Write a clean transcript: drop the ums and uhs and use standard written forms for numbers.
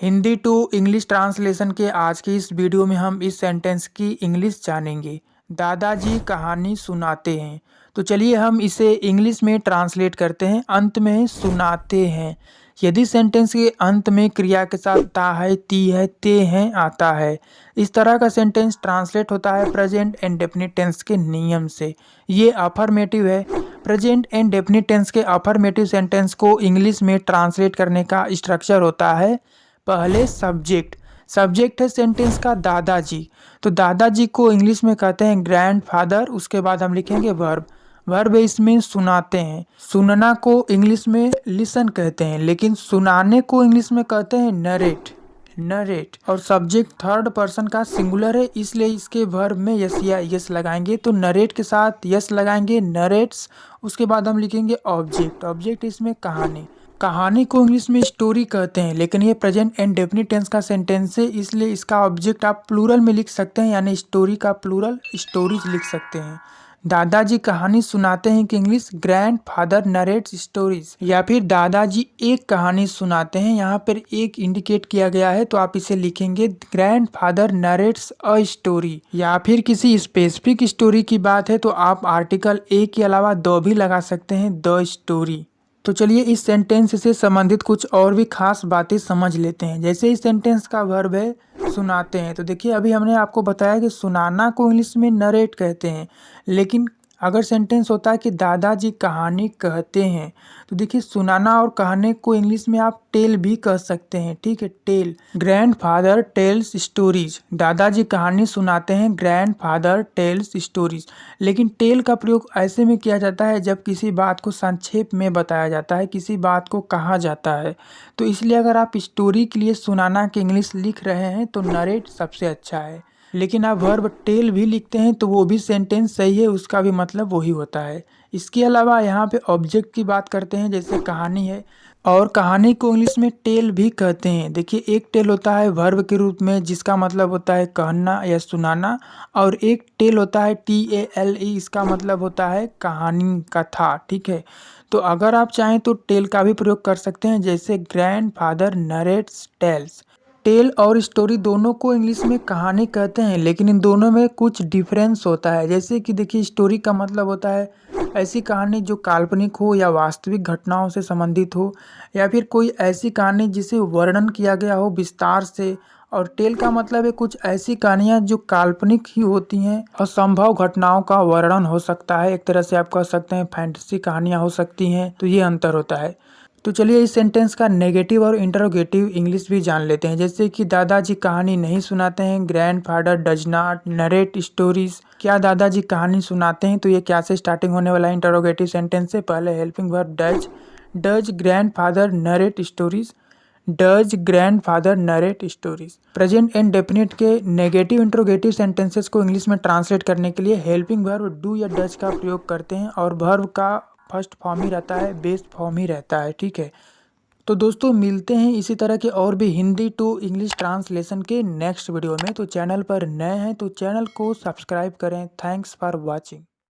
Hindi to English translation के आज की इस वीडियो में हम इस सेंटेंस की इंग्लिश जानेंगे। दादाजी कहानी सुनाते हैं। तो चलिए हम इसे इंग्लिश में ट्रांसलेट करते हैं। अंत में सुनाते हैं। यदि सेंटेंस के अंत में क्रिया के साथ ता है, ती है, ते हैं आता है, इस तरह का सेंटेंस ट्रांसलेट होता है प्रेजेंट एंड डेफिनिट टेंस के नियम से। ये अफर्मेटिव है। प्रेजेंट एंड डेफिनिट टेंस के अफर्मेटिव सेंटेंस को इंग्लिश में ट्रांसलेट करने का स्ट्रक्चर होता है, पहले सब्जेक्ट है सेंटेंस का दादाजी। तो दादाजी को इंग्लिश में कहते हैं ग्रैंडफादर। उसके बाद हम लिखेंगे वर्ब इसमें सुनाते हैं। सुनना को इंग्लिश में लिसन कहते हैं, लेकिन सुनाने को इंग्लिश में कहते हैं नरेट। और सब्जेक्ट थर्ड पर्सन का सिंगुलर है, इसलिए इसके वर्ब में यस या यस लगाएंगे। तो नरेट के साथ यस लगाएंगे, नरेट्स। उसके बाद हम लिखेंगे ऑब्जेक्ट इसमें कहानी को इंग्लिश में स्टोरी कहते हैं, लेकिन ये प्रेजेंट एंड डेफिनिट टेंस का सेंटेंस है, इसलिए इसका ऑब्जेक्ट आप प्लूरल में लिख सकते हैं, यानी स्टोरी का प्लूरल स्टोरीज लिख सकते हैं। दादाजी कहानी सुनाते हैं कि इंग्लिश ग्रैंडफादर नरेट्स स्टोरीज, या फिर दादाजी एक कहानी सुनाते हैं। यहाँ पर एक इंडिकेट किया गया है, तो आप इसे लिखेंगे ग्रैंडफादर नरेट्स अ स्टोरी। या फिर किसी स्पेसिफिक स्टोरी की बात है तो आप आर्टिकल ए के अलावा द भी लगा सकते हैं, द स्टोरी। तो चलिए इस सेंटेंस से संबंधित कुछ और भी खास बातें समझ लेते हैं। जैसे इस सेंटेंस का वर्ब है सुनाते हैं, तो देखिए अभी हमने आपको बताया कि सुनाना को इंग्लिश में नरेट कहते हैं, लेकिन अगर सेंटेंस होता है कि दादाजी कहानी कहते हैं, तो देखिए सुनाना और कहने को इंग्लिश में आप टेल भी कह सकते हैं। ठीक है, टेल। ग्रैंडफादर टेल्स स्टोरीज, दादाजी कहानी सुनाते हैं, ग्रैंडफादर टेल्स स्टोरीज। लेकिन टेल का प्रयोग ऐसे में किया जाता है जब किसी बात को संक्षेप में बताया जाता है, किसी बात को कहा जाता है। तो इसलिए अगर आप स्टोरी के लिए सुनाना के इंग्लिश लिख रहे हैं तो नरेट सबसे अच्छा है। लेकिन आप वर्ब टेल भी लिखते हैं तो वो भी सेंटेंस सही है, उसका भी मतलब वही होता है। इसके अलावा यहाँ पे ऑब्जेक्ट की बात करते हैं, जैसे कहानी है, और कहानी को इंग्लिश में टेल भी कहते हैं। देखिए एक टेल होता है वर्ब के रूप में, जिसका मतलब होता है कहना या सुनाना, और एक टेल होता है TALE, इसका मतलब होता है कहानी, कथा। ठीक है, तो अगर आप चाहें तो टेल का भी प्रयोग कर सकते हैं, जैसे ग्रैंडफादर नरेट्स टेल्स। टेल और स्टोरी दोनों को इंग्लिश में कहानी कहते हैं, लेकिन इन दोनों में कुछ डिफरेंस होता है। जैसे कि देखिए स्टोरी का मतलब होता है ऐसी कहानी जो काल्पनिक हो या वास्तविक घटनाओं से संबंधित हो, या फिर कोई ऐसी कहानी जिसे वर्णन किया गया हो विस्तार से। और टेल का मतलब है कुछ ऐसी कहानियाँ जो काल्पनिक ही होती हैं, असंभव घटनाओं का वर्णन हो सकता है। एक तरह से आप कह सकते हैं फैंटेसी कहानियाँ हो सकती हैं। तो ये अंतर होता है। तो चलिए इस सेंटेंस का नेगेटिव और इंटरोगेटिव इंग्लिश भी जान लेते हैं। जैसे कि दादाजी कहानी नहीं सुनाते हैं, grandfather does not narrate stories. क्या दादाजी कहानी सुनाते हैं? तो ये क्या से स्टार्टिंग होने वाला इंटरोगेटिव सेंटेंस से पहले helping verb does grandfather narrate stories, does grandfather narrate stories. Present and definite के नेगेटिव इंटरोगेटिव सेंटेंसेस को इंग्लिश में ट्रांसलेट करने के लिए हेल्पिंग वर्ब डू या डज का प्रयोग करते हैं, और वर्ब का फर्स्ट फॉर्म ही रहता है, बेस फॉर्म ही रहता है। ठीक है, तो दोस्तों मिलते हैं इसी तरह के और भी हिंदी टू इंग्लिश ट्रांसलेशन के नेक्स्ट वीडियो में। तो चैनल पर नए हैं तो चैनल को सब्सक्राइब करें। Thanks for watching.